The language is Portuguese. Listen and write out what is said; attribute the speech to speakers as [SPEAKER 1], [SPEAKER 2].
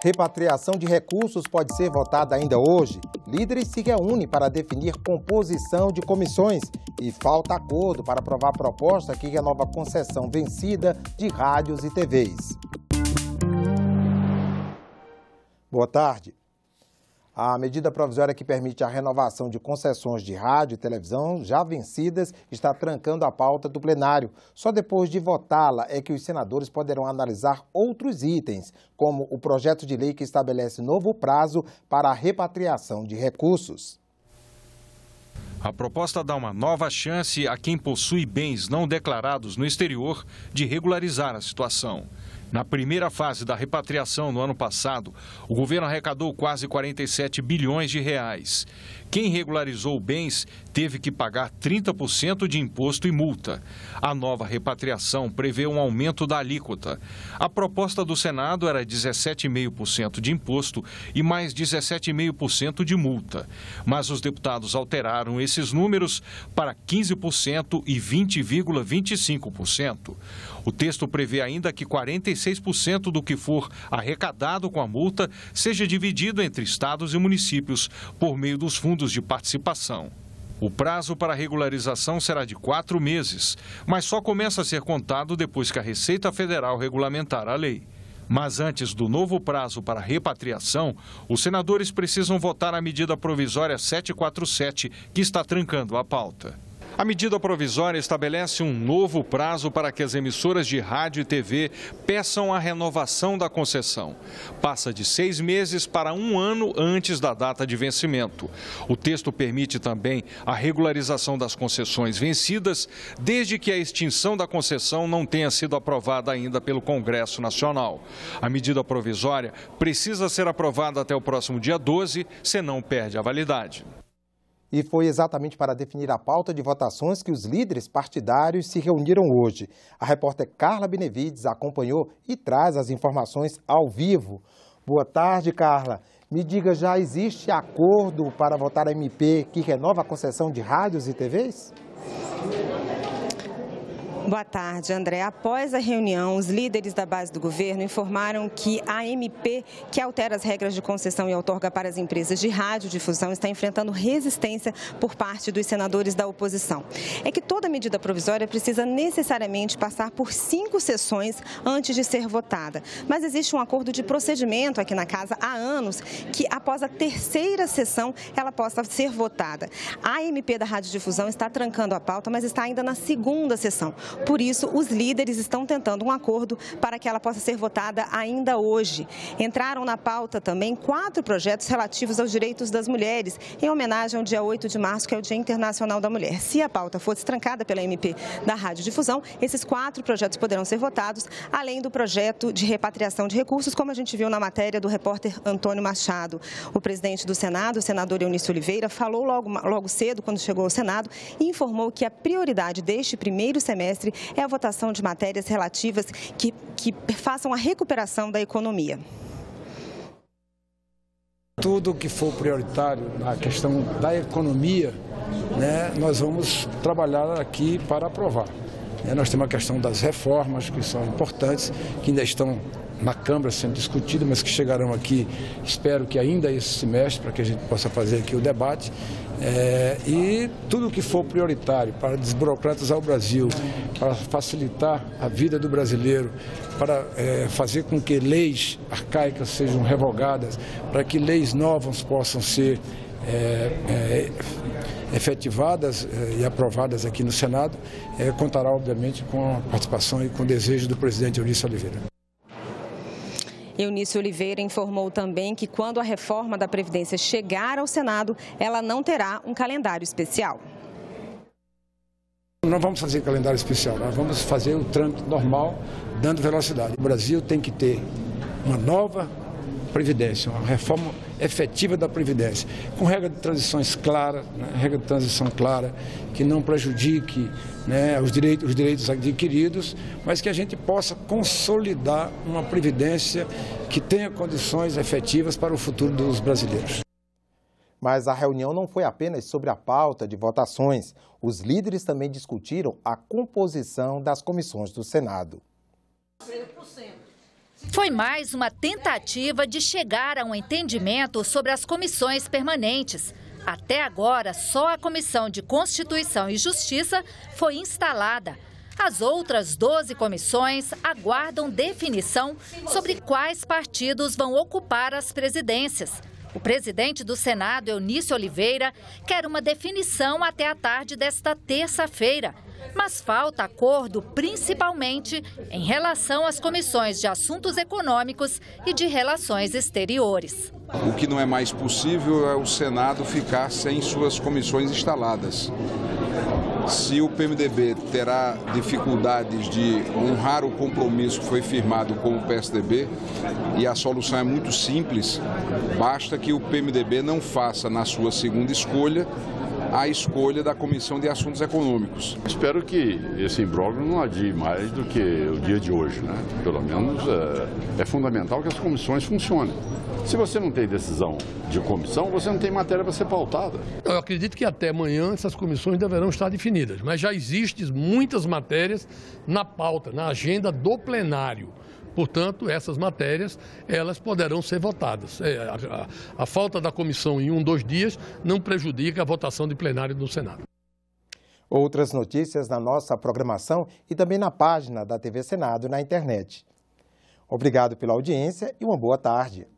[SPEAKER 1] Repatriação de recursos pode ser votada ainda hoje. Líderes se reúnem para definir composição de comissões e falta acordo para aprovar a proposta que renova a concessão vencida de rádios e TVs. Boa tarde. A medida provisória que permite a renovação de concessões de rádio e televisão já vencidas está trancando a pauta do plenário. Só depois de votá-la é que os senadores poderão analisar outros itens, como o projeto de lei que estabelece novo prazo para a repatriação de recursos.
[SPEAKER 2] A proposta dá uma nova chance a quem possui bens não declarados no exterior de regularizar a situação. Na primeira fase da repatriação no ano passado, o governo arrecadou quase 47 bilhões de reais. Quem regularizou bens teve que pagar 30% de imposto e multa. A nova repatriação prevê um aumento da alíquota. A proposta do Senado era 17,5% de imposto e mais 17,5% de multa. Mas os deputados alteraram esses números para 15% e 20,25%. O texto prevê ainda que 46% do que for arrecadado com a multa seja dividido entre estados e municípios por meio dos fundos de participação. O prazo para a regularização será de 4 meses, mas só começa a ser contado depois que a Receita Federal regulamentar a lei. Mas antes do novo prazo para a repatriação, os senadores precisam votar a medida provisória 747, que está trancando a pauta. A medida provisória estabelece um novo prazo para que as emissoras de rádio e TV peçam a renovação da concessão. Passa de 6 meses para 1 ano antes da data de vencimento. O texto permite também a regularização das concessões vencidas, desde que a extinção da concessão não tenha sido aprovada ainda pelo Congresso Nacional. A medida provisória precisa ser aprovada até o próximo dia 12, senão perde a validade.
[SPEAKER 1] E foi exatamente para definir a pauta de votações que os líderes partidários se reuniram hoje. A repórter Carla Benevides acompanhou e traz as informações ao vivo. Boa tarde, Carla. Me diga, já existe acordo para votar a MP que renova a concessão de rádios e TVs?
[SPEAKER 3] Boa tarde, André. Após a reunião, os líderes da base do governo informaram que a MP, que altera as regras de concessão e outorga para as empresas de radiodifusão, está enfrentando resistência por parte dos senadores da oposição. É que toda medida provisória precisa necessariamente passar por 5 sessões antes de ser votada. Mas existe um acordo de procedimento aqui na casa há anos que, após a 3ª sessão, ela possa ser votada. A MP da radiodifusão está trancando a pauta, mas está ainda na 2ª sessão. Por isso, os líderes estão tentando um acordo para que ela possa ser votada ainda hoje. Entraram na pauta também 4 projetos relativos aos direitos das mulheres, em homenagem ao dia 8 de março, que é o Dia Internacional da Mulher. Se a pauta fosse trancada pela MP da radiodifusão, esses 4 projetos poderão ser votados, além do projeto de repatriação de recursos, como a gente viu na matéria do repórter Antônio Machado. O presidente do Senado, o senador Eunício Oliveira, falou logo cedo, quando chegou ao Senado, e informou que a prioridade deste primeiro semestre é a votação de matérias relativas que façam a recuperação da economia.
[SPEAKER 4] Tudo que for prioritário na questão da economia, nós vamos trabalhar aqui para aprovar. Nós temos a questão das reformas, que são importantes, que ainda estão na Câmara sendo discutidas, mas que chegarão aqui, espero que ainda esse semestre, para que a gente possa fazer aqui o debate. E tudo que for prioritário para desburocratizar o Brasil, para facilitar a vida do brasileiro, para fazer com que leis arcaicas sejam revogadas, para que leis novas possam ser efetivadas e aprovadas aqui no Senado, contará, obviamente, com a participação e com o desejo do presidente Eunício Oliveira.
[SPEAKER 3] Eunício Oliveira informou também que quando a reforma da Previdência chegar ao Senado, ela não terá um calendário especial.
[SPEAKER 4] Não vamos fazer calendário especial, nós vamos fazer o trâmite normal, dando velocidade. O Brasil tem que ter uma nova Previdência, uma reforma efetiva da Previdência, com regra de transições clara, regra de transição clara, que não prejudique os direitos adquiridos, mas que a gente possa consolidar uma Previdência que tenha condições efetivas para o futuro dos brasileiros.
[SPEAKER 1] Mas a reunião não foi apenas sobre a pauta de votações. Os líderes também discutiram a composição das comissões do Senado.
[SPEAKER 5] Foi mais uma tentativa de chegar a um entendimento sobre as comissões permanentes. Até agora, só a Comissão de Constituição e Justiça foi instalada. As outras 12 comissões aguardam definição sobre quais partidos vão ocupar as presidências. O presidente do Senado, Eunício Oliveira, quer uma definição até a tarde desta terça-feira. Mas falta acordo, principalmente em relação às comissões de Assuntos Econômicos e de Relações Exteriores.
[SPEAKER 6] O que não é mais possível é o Senado ficar sem suas comissões instaladas. Se o PMDB terá dificuldades de honrar o compromisso que foi firmado com o PSDB, e a solução é muito simples, basta que o PMDB não faça na sua segunda escolha a escolha da Comissão de Assuntos Econômicos.
[SPEAKER 7] Espero que esse imbróglio não adie mais do que o dia de hoje, né? Pelo menos é fundamental que as comissões funcionem. Se você não tem decisão de comissão, você não tem matéria para ser pautada.
[SPEAKER 8] Eu acredito que até amanhã essas comissões deverão estar definidas, mas já existem muitas matérias na pauta, na agenda do plenário. Portanto, essas matérias, elas poderão ser votadas. A falta da comissão em 1, 2 dias não prejudica a votação de plenário do Senado.
[SPEAKER 1] Outras notícias na nossa programação e também na página da TV Senado na internet. Obrigado pela audiência e uma boa tarde.